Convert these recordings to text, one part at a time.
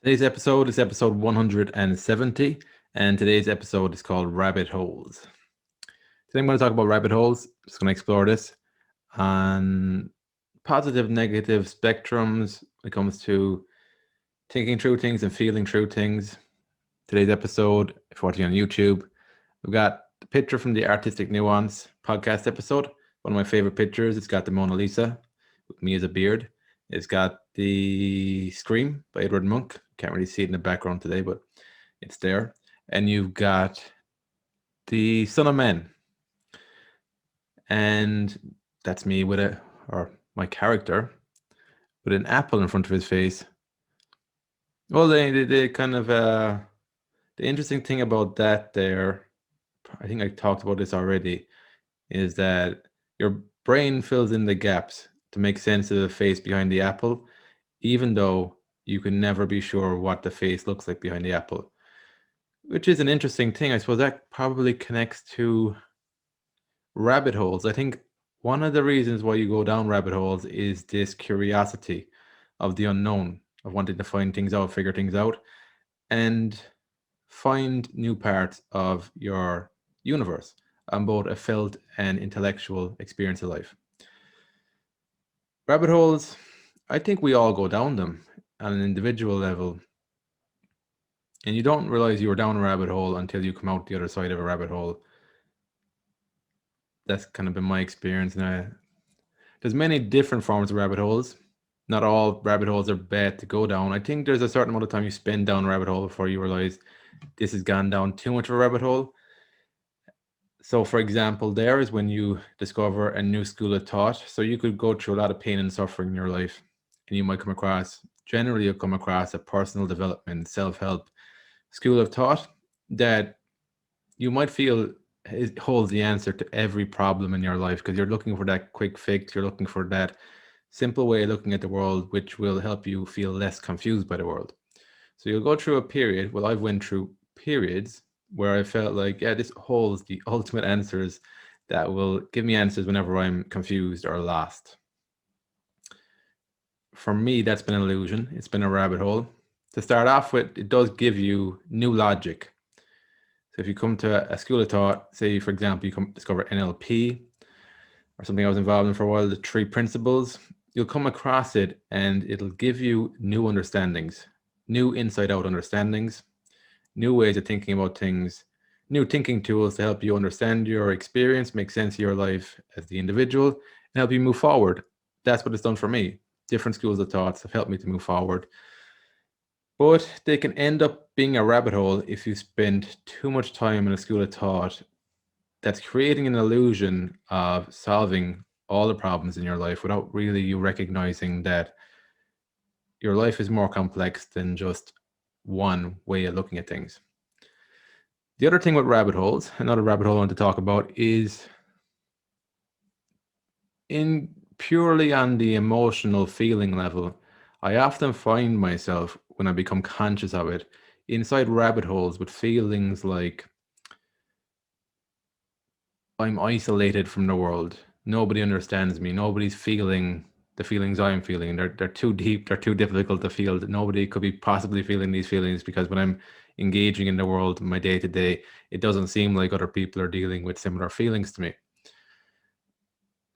Today's episode is episode 170, and today's episode is called Rabbit Holes. Today I'm going to talk about rabbit holes. Just going to explore this on positive, negative spectrums when it comes to thinking through things and feeling through things. Today's episode, if you're watching on YouTube, we've got the picture from the Artistic Nuance podcast episode. One of my favorite pictures. It's got the Mona Lisa with me as a beard. It's got the Scream by Edward Munch. Can't really see it in the background today, but it's there. And you've got the Son of Men. And that's me or my character, with an apple in front of his face. Well, they kind of, the interesting thing about that there, I think I talked about this already, is that your brain fills in the gaps to make sense of the face behind the apple, even though you can never be sure what the face looks like behind the apple, which is an interesting thing. I suppose that probably connects to rabbit holes. I think one of the reasons why you go down rabbit holes is this curiosity of the unknown, of wanting to find things out, figure things out, and find new parts of your universe on both a felt and intellectual experience of life. Rabbit holes, I think we all go down them on an individual level, and you don't realize you were down a rabbit hole until you come out the other side of a rabbit hole. That's kind of been my experience. And there's many different forms of rabbit holes. Not all rabbit holes are bad to go down. I think there's a certain amount of time you spend down a rabbit hole before you realize this has gone down too much of a rabbit hole. So, for example, there is when you discover a new school of thought. So you could go through a lot of pain and suffering in your life, and you might generally you'll come across a personal development, self-help school of thought that you might feel holds the answer to every problem in your life, because you're looking for that quick fix. You're looking for that simple way of looking at the world, which will help you feel less confused by the world. So you'll go through a period. Well, I've went through periods where I felt like, yeah, this holds the ultimate answers that will give me answers whenever I'm confused or lost. For me, that's been an illusion. It's been a rabbit hole. To start off with, it does give you new logic. So if you come to a school of thought, say, for example, you come discover NLP or something I was involved in for a while, the three principles, you'll come across it and it'll give you new understandings, new inside out understandings, new ways of thinking about things, new thinking tools to help you understand your experience, make sense of your life as the individual, and help you move forward. That's what it's done for me. Different schools of thoughts have helped me to move forward. But they can end up being a rabbit hole if you spend too much time in a school of thought that's creating an illusion of solving all the problems in your life without really you recognizing that your life is more complex than just one way of looking at things. The other thing with rabbit holes, another rabbit hole I want to talk about, is in purely on the emotional feeling level. I often find myself, when I become conscious of it, inside rabbit holes with feelings like I'm isolated from the world. Nobody understands me. Nobody's feeling the feelings I'm feeling. They're too deep. They're too difficult to feel. That nobody could be possibly feeling these feelings, because when I'm engaging in the world, my day to day, it doesn't seem like other people are dealing with similar feelings to me.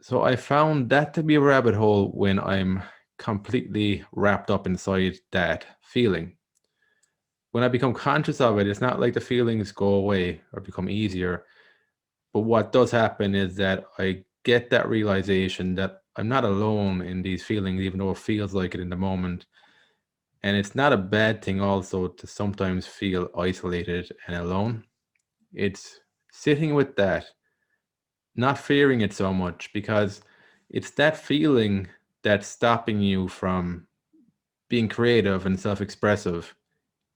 So I found that to be a rabbit hole when I'm completely wrapped up inside that feeling. When I become conscious of it, it's not like the feelings go away or become easier. But what does happen is that I get that realization that I'm not alone in these feelings, even though it feels like it in the moment. And it's not a bad thing also to sometimes feel isolated and alone. It's sitting with that, not fearing it so much, because it's that feeling that's stopping you from being creative and self expressive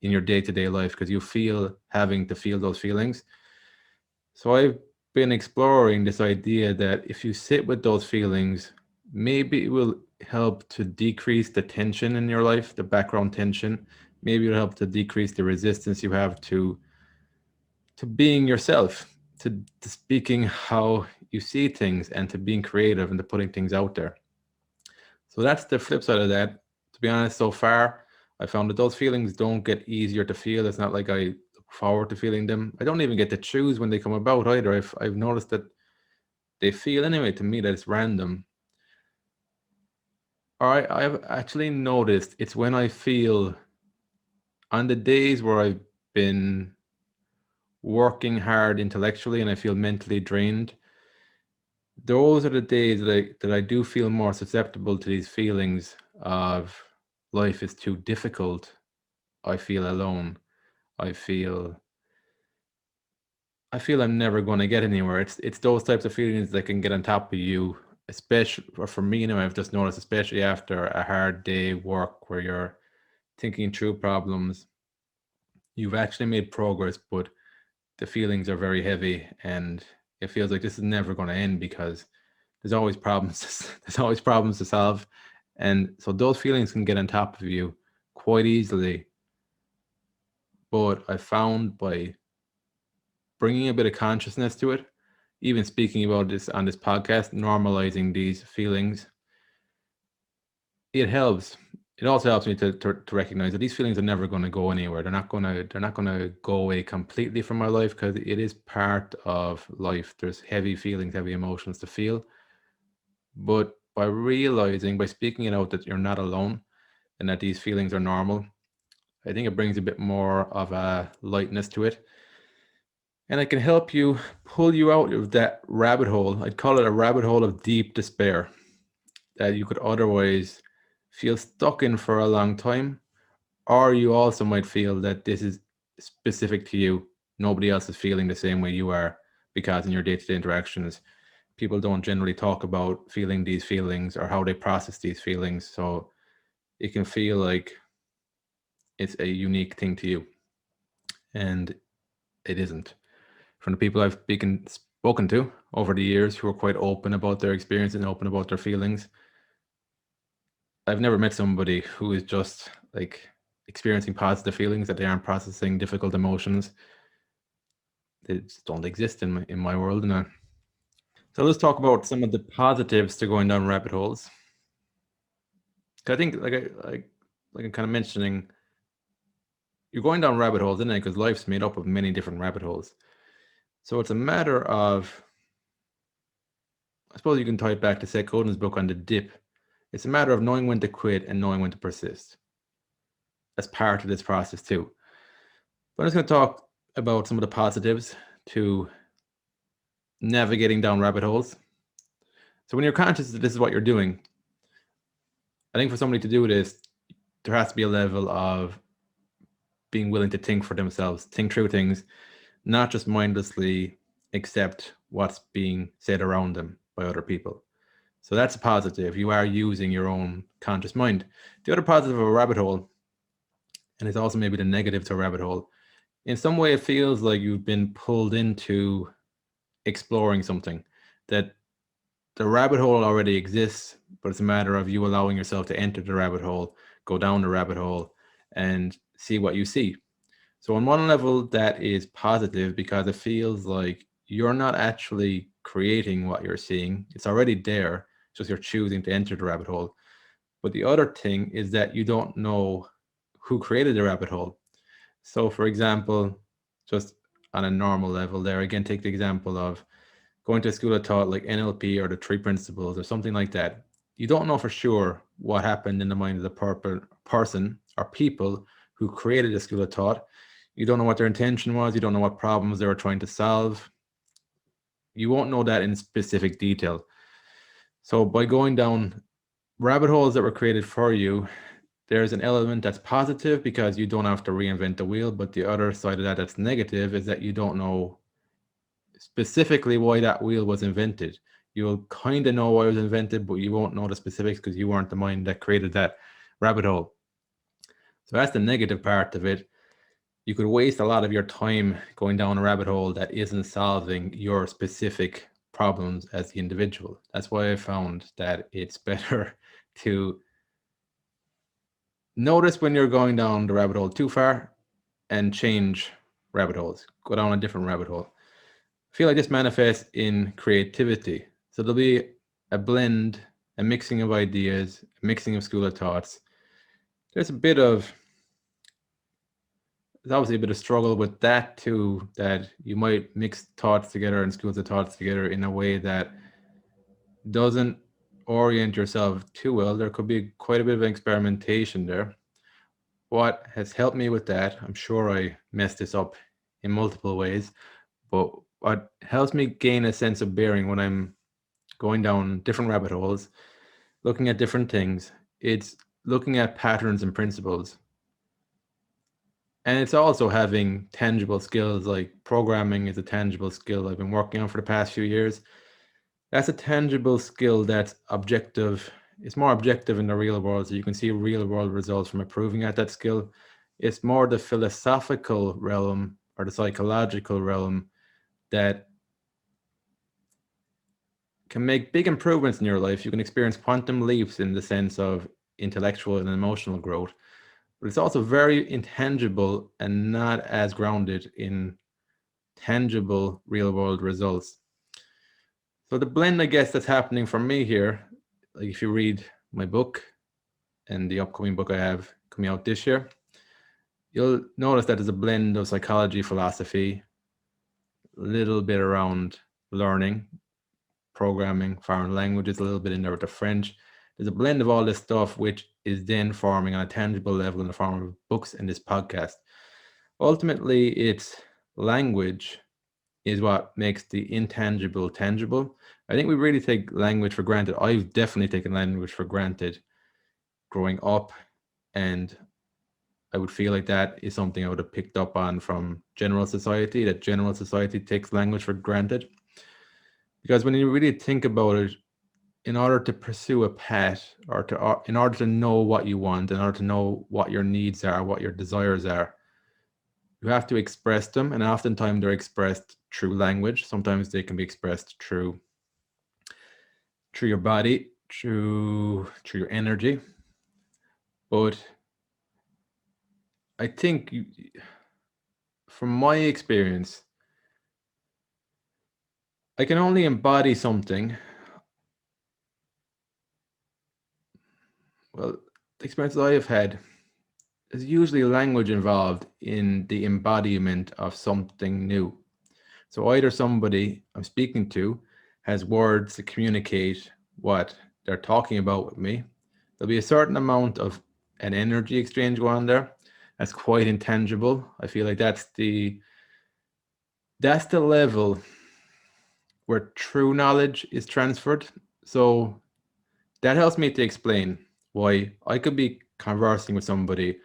in your day to day life, because you feel having to feel those feelings. So I've been exploring this idea that if you sit with those feelings, maybe it will help to decrease the tension in your life, the background tension. Maybe it'll help to decrease the resistance you have to being yourself, to speaking how you see things, and to being creative and to putting things out there. So that's the flip side of that. To be honest, so far, I found that those feelings don't get easier to feel. It's not like I look forward to feeling them. I don't even get to choose when they come about either. I've noticed that they feel anyway to me that it's random. I've actually noticed it's when I feel on the days where I've been working hard intellectually and I feel mentally drained. Those are the days that I do feel more susceptible to these feelings of life is too difficult. I feel alone. I feel I feel I'm never going to get anywhere. It's those types of feelings that can get on top of you, especially or for me now. I've just noticed, especially after a hard day work where you're thinking through problems. You've actually made progress, but the feelings are very heavy, and it feels like this is never going to end because there's always problems. There's always problems to solve, and so those feelings can get on top of you quite easily. But I found by bringing a bit of consciousness to it, even speaking about this on this podcast, normalizing these feelings, it helps. It also helps me to recognize that these feelings are never going to go anywhere. They're not going to go away completely from my life because it is part of life. There's heavy feelings, heavy emotions to feel. But by realizing, by speaking it out that you're not alone and that these feelings are normal, I think it brings a bit more of a lightness to it. And it can help you pull you out of that rabbit hole. I'd call it a rabbit hole of deep despair that you could otherwise feel stuck in for a long time. Or you also might feel that this is specific to you. Nobody else is feeling the same way you are because in your day to day interactions, people don't generally talk about feeling these feelings or how they process these feelings. So it can feel like it's a unique thing to you. And it isn't. From the people I've spoken to over the years who are quite open about their experience and open about their feelings, I've never met somebody who is just like experiencing positive feelings that they aren't processing difficult emotions. They just don't exist in my world now. So let's talk about some of the positives to going down rabbit holes. I think like I'm kind of mentioning, you're going down rabbit holes, isn't it? Because life's made up of many different rabbit holes. So it's a matter of, I suppose you can tie it back to Seth Godin's book on the dip. It's a matter of knowing when to quit and knowing when to persist. That's part of this process too. But I'm just going to talk about some of the positives to navigating down rabbit holes. So when you're conscious that this is what you're doing, I think for somebody to do this, there has to be a level of being willing to think for themselves, think through things, not just mindlessly accept what's being said around them by other people. So that's a positive. You are using your own conscious mind. The other positive of a rabbit hole, and it's also maybe the negative to a rabbit hole, in some way it feels like you've been pulled into exploring something, that the rabbit hole already exists, but it's a matter of you allowing yourself to enter the rabbit hole, go down the rabbit hole, and see what you see. So on one level, that is positive because it feels like you're not actually creating what you're seeing. It's already there, just you're choosing to enter the rabbit hole. But the other thing is that you don't know who created the rabbit hole. So for example, just on a normal level there, again, take the example of going to a school of thought like NLP or the three principles or something like that. You don't know for sure what happened in the mind of the person or people who created the school of thought. You don't know what their intention was. You don't know what problems they were trying to solve. You won't know that in specific detail. So by going down rabbit holes that were created for you, there's an element that's positive because you don't have to reinvent the wheel. But the other side of that that's negative is that you don't know specifically why that wheel was invented. You'll kind of know why it was invented, but you won't know the specifics because you weren't the mind that created that rabbit hole. So that's the negative part of it. You could waste a lot of your time going down a rabbit hole that isn't solving your specific problems as the individual. That's why I found that it's better to notice when you're going down the rabbit hole too far and change rabbit holes, go down a different rabbit hole. I feel like this manifests in creativity. So there'll be a blend, a mixing of ideas, a mixing of school of thoughts. There's a bit of there's obviously a bit of struggle with that too, that you might mix thoughts together and schools of thoughts together in a way that doesn't orient yourself too well. There could be quite a bit of experimentation there. What has helped me with that, I'm sure I messed this up in multiple ways, but what helps me gain a sense of bearing when I'm going down different rabbit holes, looking at different things, it's looking at patterns and principles. And it's also having tangible skills, like programming is a tangible skill I've been working on for the past few years. That's a tangible skill that's objective. It's more objective in the real world, so you can see real world results from improving at that skill. It's more the philosophical realm or the psychological realm that can make big improvements in your life. You can experience quantum leaps in the sense of intellectual and emotional growth, but it's also very intangible and not as grounded in tangible real world results. So the blend, I guess, that's happening for me here, like if you read my book and the upcoming book I have coming out this year, you'll notice that there's a blend of psychology, philosophy, a little bit around learning, programming, foreign languages, a little bit in there with the French. There's a blend of all this stuff, which is then forming on a tangible level in the form of books and this podcast. Ultimately, it's language is what makes the intangible tangible. I think we really take language for granted. I've definitely taken language for granted growing up, and I would feel like that is something I would have picked up on from general society, that general society takes language for granted. Because when you really think about it, in order to pursue a path or in order to know what you want, in order to know what your needs are, what your desires are, you have to express them, and oftentimes they're expressed through language. Sometimes they can be expressed through your body, through your energy. But I think from my experience, I can only embody something. Well, the experiences I have had, there's usually language involved in the embodiment of something new. So either somebody I'm speaking to has words to communicate what they're talking about with me. There'll be a certain amount of an energy exchange going on there. That's quite intangible. I feel like that's the level where true knowledge is transferred. So that helps me to explain why I could be conversing with somebody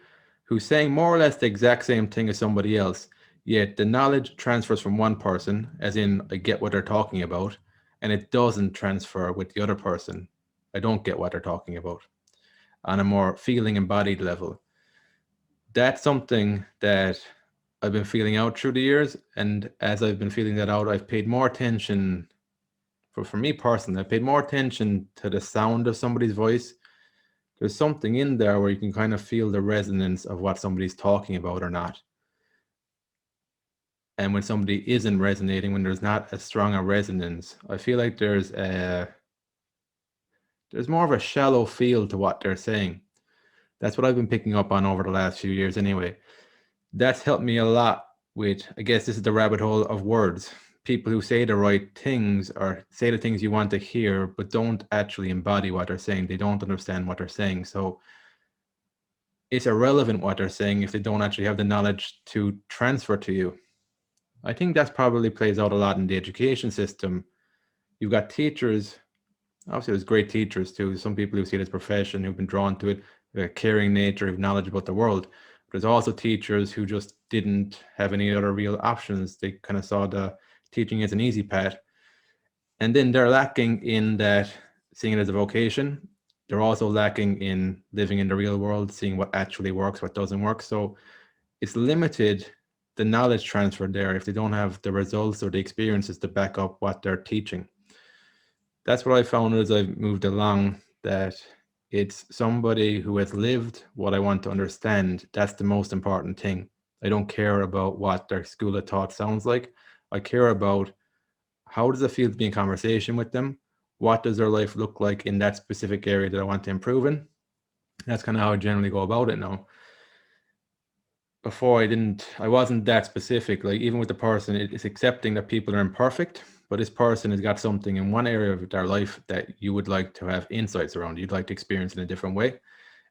who's saying more or less the exact same thing as somebody else, yet the knowledge transfers from one person, as in I get what they're talking about, and it doesn't transfer with the other person. I don't get what they're talking about on a more feeling embodied level. That's something that I've been feeling out through the years. And as I've been feeling that out, I've paid more attention, for me personally, I paid more attention to the sound of somebody's voice. There's something in there where you can kind of feel the resonance of what somebody's talking about or not. And when somebody isn't resonating, when there's not as strong a resonance, I feel like there's more of a shallow feel to what they're saying. That's what I've been picking up on over the last few years anyway. That's helped me a lot with, I guess this is the rabbit hole of words. People who say the right things or say the things you want to hear, but don't actually embody what they're saying. They don't understand what they're saying. So it's irrelevant what they're saying if they don't actually have the knowledge to transfer to you. I think that probably plays out a lot in the education system. You've got teachers, obviously there's great teachers too. Some people who see it as a profession, who've been drawn to it, a caring nature, who've knowledge about the world. But there's also teachers who just didn't have any other real options. They kind of saw the teaching as an easy path. And then they're lacking in that, seeing it as a vocation. They're also lacking in living in the real world, seeing what actually works, what doesn't work. So it's limited the knowledge transfer there if they don't have the results or the experiences to back up what they're teaching. That's what I found as I've moved along, that it's somebody who has lived what I want to understand. That's the most important thing. I don't care about what their school of thought sounds like. I care about how does it feel to be in conversation with them? What does their life look like in that specific area that I want to improve in? That's kind of how I generally go about it now. before I wasn't that specific. Like even with the person, it's accepting that people are imperfect, but this person has got something in one area of their life that you would like to have insights around. You'd like to experience in a different way.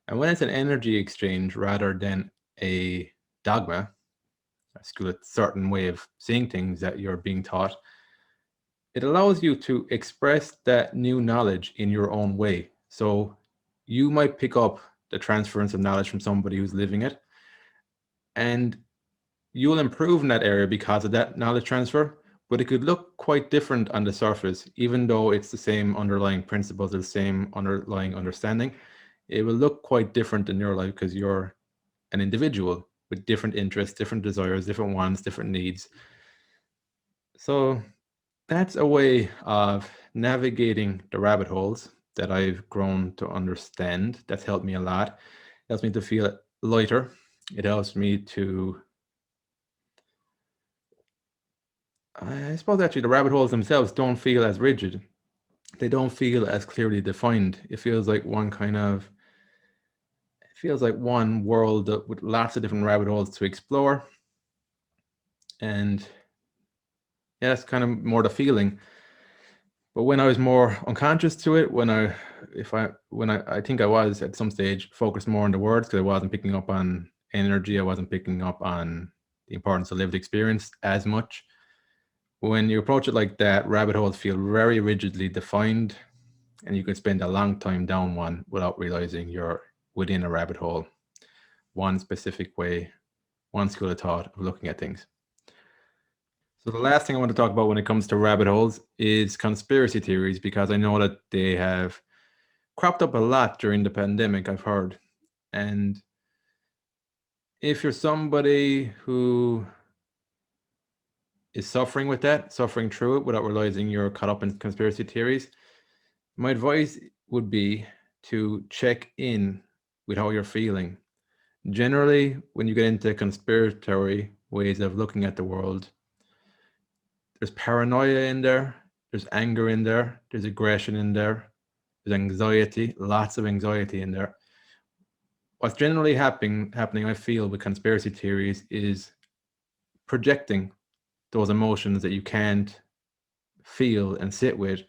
And when it's an energy exchange rather than a dogma, a school, a certain way of seeing things that you're being taught, it allows you to express that new knowledge in your own way. So you might pick up the transference of knowledge from somebody who's living it, and you'll improve in that area because of that knowledge transfer, but it could look quite different on the surface, even though it's the same underlying principles, the same underlying understanding. It will look quite different in your life because you're an individual with different interests, different desires, different wants, different needs. So that's a way of navigating the rabbit holes that I've grown to understand. That's helped me a lot. It helps me to feel lighter. It helps me to, I suppose actually the rabbit holes themselves don't feel as rigid. They don't feel as clearly defined. It feels like one world with lots of different rabbit holes to explore. And yeah, that's kind of more the feeling. But when I was more unconscious to it, I think I was at some stage focused more on the words because I wasn't picking up on energy. I wasn't picking up on the importance of lived experience as much. When you approach it like that, rabbit holes feel very rigidly defined, and you can spend a long time down one without realizing you're within a rabbit hole, one specific way, one school of thought of looking at things. So the last thing I want to talk about when it comes to rabbit holes is conspiracy theories, because I know that they have cropped up a lot during the pandemic, I've heard. And if you're somebody who is suffering with that, suffering through it without realizing you're caught up in conspiracy theories, my advice would be to check in with how you're feeling. Generally, when you get into conspiratory ways of looking at the world, there's paranoia in there, there's anger in there, there's aggression in there, there's anxiety, lots of anxiety in there. What's generally happening, I feel, with conspiracy theories is projecting those emotions that you can't feel and sit with,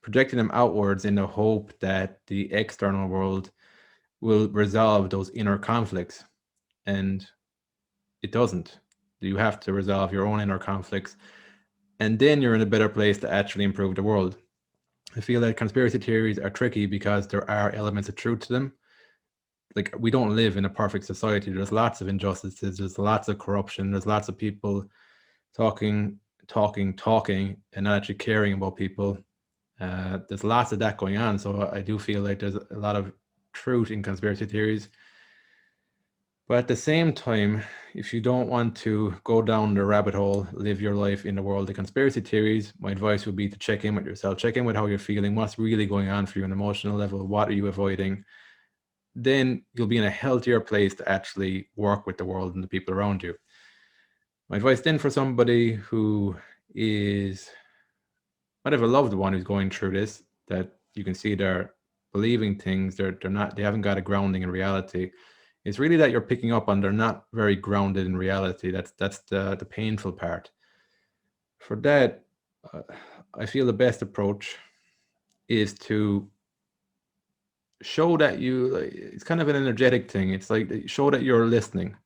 projecting them outwards in the hope that the external world will resolve those inner conflicts. And it doesn't. You have to resolve your own inner conflicts, and then you're in a better place to actually improve the world. I feel that conspiracy theories are tricky because there are elements of truth to them. Like, we don't live in a perfect society. There's lots of injustices, there's lots of corruption, there's lots of people talking, and not actually caring about people. There's lots of that going on. So I do feel like there's a lot of truth in conspiracy theories. But at the same time, if you don't want to go down the rabbit hole, live your life in the world of conspiracy theories, my advice would be to check in with yourself, check in with how you're feeling, what's really going on for you on an emotional level, what are you avoiding? Then you'll be in a healthier place to actually work with the world and the people around you. My advice then for somebody who might have a loved one who's going through this, that you can see they're believing things, they haven't got a grounding in reality. It's really that you're picking up on they're not very grounded in reality. That's the painful part. For that, I feel the best approach is to show that it's kind of an energetic thing. It's like show that you're listening.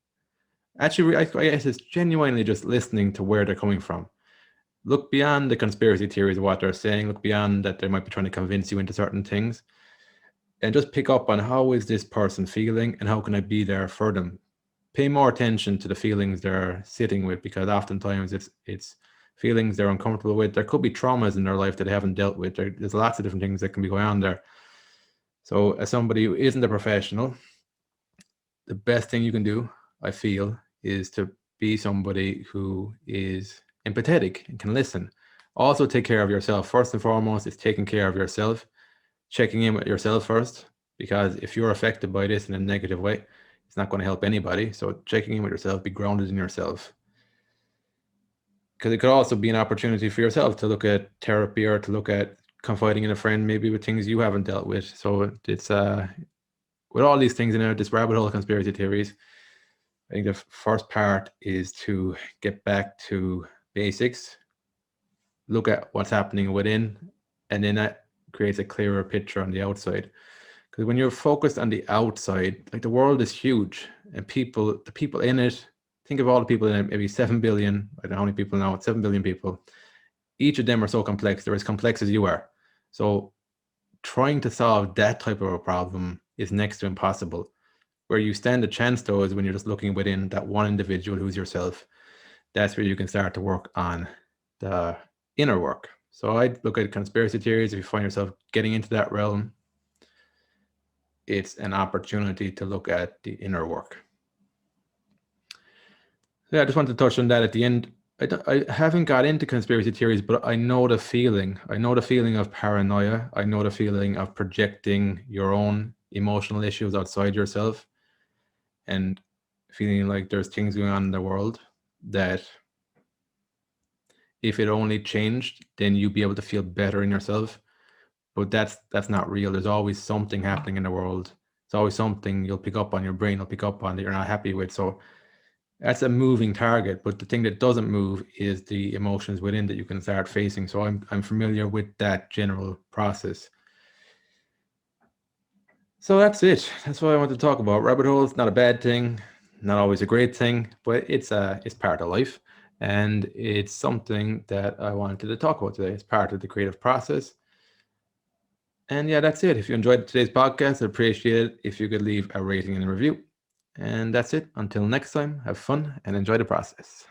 Actually, I guess it's genuinely just listening to where they're coming from. Look beyond the conspiracy theories of what they're saying. Look beyond that they might be trying to convince you into certain things, and just pick up on how is this person feeling and how can I be there for them. Pay more attention to the feelings they're sitting with, because oftentimes it's feelings they're uncomfortable with. There could be traumas in their life that they haven't dealt with. There's lots of different things that can be going on there. So as somebody who isn't a professional, the best thing you can do, I feel, is to be somebody who is empathetic and can listen. Also take care of yourself. First and foremost is taking care of yourself, checking in with yourself first, because if you're affected by this in a negative way, it's not going to help anybody. So checking in with yourself, be grounded in yourself. Because it could also be an opportunity for yourself to look at therapy or to look at confiding in a friend, maybe with things you haven't dealt with. So it's with all these things in there, this rabbit hole of conspiracy theories, I think the first part is to get back to basics, look at what's happening within, and then that creates a clearer picture on the outside. Because when you're focused on the outside, like the world is huge, and the people in it, think of all the people in it, maybe 7 billion, I don't know how many people now, 7 billion people. Each of them are so complex. They're as complex as you are. So trying to solve that type of a problem is next to impossible. Where you stand a chance, though, is when you're just looking within that one individual who's yourself. That's where you can start to work on the inner work. So I look at conspiracy theories. If you find yourself getting into that realm, it's an opportunity to look at the inner work. Yeah, I just wanted to touch on that at the end. I haven't got into conspiracy theories, but I know the feeling. I know the feeling of paranoia. I know the feeling of projecting your own emotional issues outside yourself and feeling like there's things going on in the world that if it only changed, then you'd be able to feel better in yourself. But that's not real. There's always something happening in the world. It's always something you'll pick up on, your brain will pick up on, that you're not happy with. So that's a moving target. But the thing that doesn't move is the emotions within that you can start facing. So I'm familiar with that general process. So that's it. That's what I want to talk about. Rabbit holes, not a bad thing, not always a great thing, but it's part of life. And it's something that I wanted to talk about today. It's part of the creative process. And yeah, that's it. If you enjoyed today's podcast, I'd appreciate it if you could leave a rating and a review. And that's it. Until next time, have fun and enjoy the process.